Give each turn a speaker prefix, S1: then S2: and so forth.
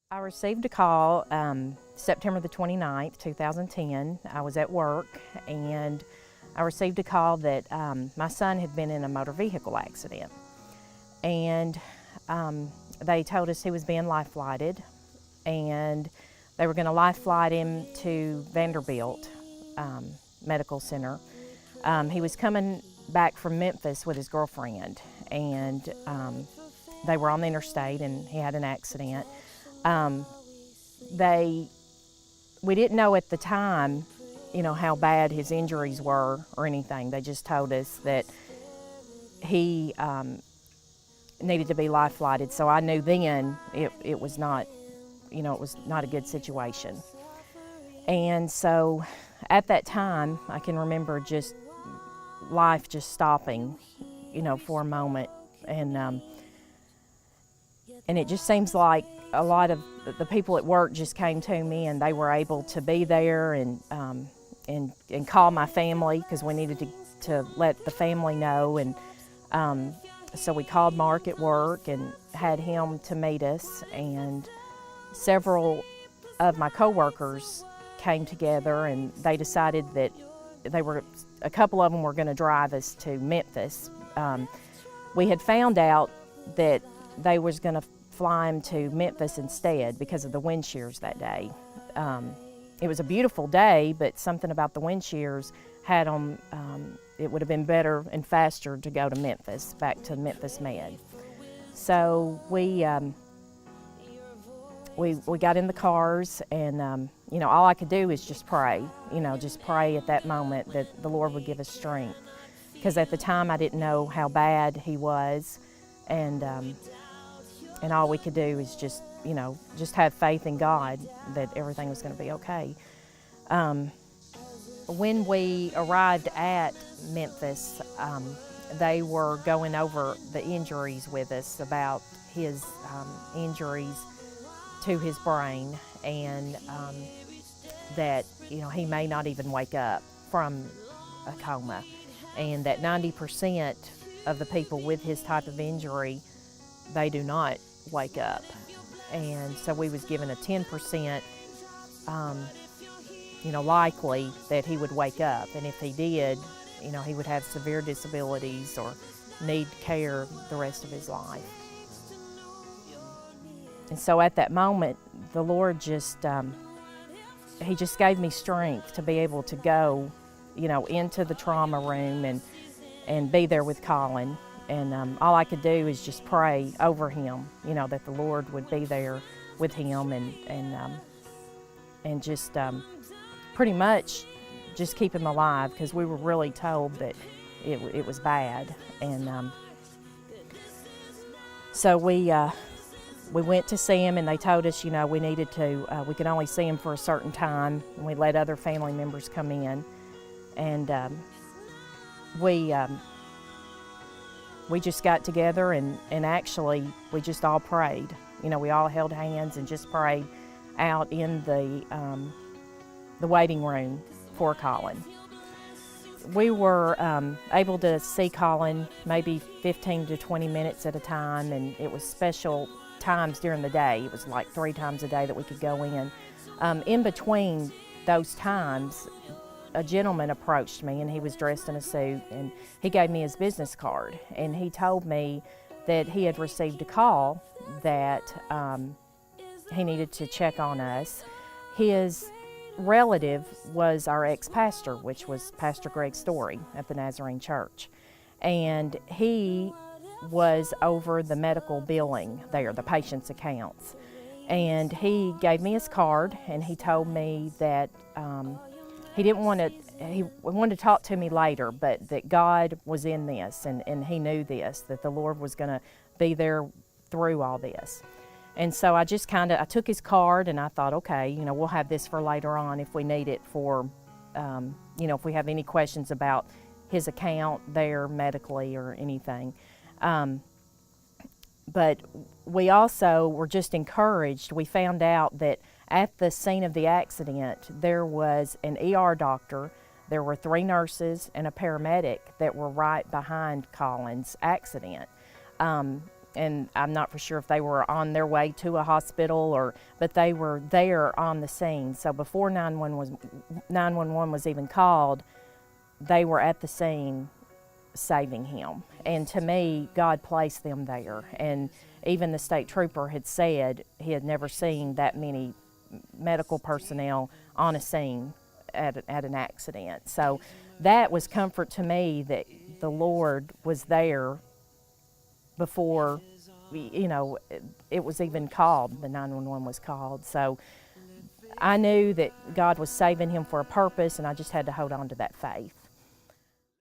S1: I received a call September the 29th, 2010. I was at work and I received a call that my son had been in a motor vehicle accident. And they told us he was being life flighted, and they were going to life flight him to Vanderbilt Medical Center. He was coming back from Memphis with his girlfriend, and they were on the interstate and he had an accident. We didn't know at the time, how bad his injuries were or anything. They just told us that he needed to be life flighted. So I knew then it was not, it was not a good situation. And so at that time, I can remember just life just stopping, for a moment. And it just seems like a lot of the people at work just came to me, and they were able to be there and call my family, because we needed to let the family know. And so we called Mark at work and had him to meet us, and several of my coworkers came together, and they decided that a couple of them were going to drive us to Memphis. We had found out that they was going to fly him to Memphis instead because of the wind shears that day. It was a beautiful day, but something about the wind shears had them, it would have been better and faster to go to Memphis, back to Memphis Med. So we got in the cars, and all I could do is just pray, just pray at that moment that the Lord would give us strength. Because at the time I didn't know how bad he was, and all we could do is just have faith in God that everything was going to be okay. When we arrived at Memphis, they were going over the injuries with us, about his injuries to his brain, and that he may not even wake up from a coma, and that 90% of the people with his type of injury, they do not wake up. And so we was given a 10% likely that he would wake up, and if he did, he would have severe disabilities or need care the rest of his life. And so at that moment, the Lord just, he just gave me strength to be able to go, into the trauma room and be there with Colin. And all I could do is just pray over him, that the Lord would be there with him, and just pretty much just keep him alive, because we were really told that it was bad. And so we went to see him, and they told us, we needed to, we could only see him for a certain time, and we let other family members come in. And we just got together, and actually we just all prayed. We all held hands and just prayed out in the waiting room for Colin. We were able to see Colin maybe 15 to 20 minutes at a time, and it was special times during the day. It was like 3 times a day that we could go in. In between those times, a gentleman approached me, and he was dressed in a suit, and he gave me his business card, and he told me that he had received a call that he needed to check on us. His relative was our ex-pastor, which was Pastor Greg Story at the Nazarene Church, and he was over the medical billing there, the patient's accounts. And he gave me his card, and he told me that he wanted to talk to me later, but that God was in this, and he knew this, that the Lord was going to be there through all this. And so I just I took his card, and I thought, okay, we'll have this for later on if we need it for, if we have any questions about his account there medically or anything. But we also were just encouraged. We found out that at the scene of the accident, there was an ER doctor, there were 3 nurses and a paramedic that were right behind Colin's accident. and I'm not for sure if they were on their way to a hospital but they were there on the scene. So before 911 was even called, they were at the scene saving him. And to me, God placed them there. And even the state trooper had said he had never seen that many medical personnel on a scene at an accident. So that was comfort to me, that the Lord was there before, it was even called, the 911 was called. So I knew that God was saving him for a purpose, and I just had to hold on to that faith.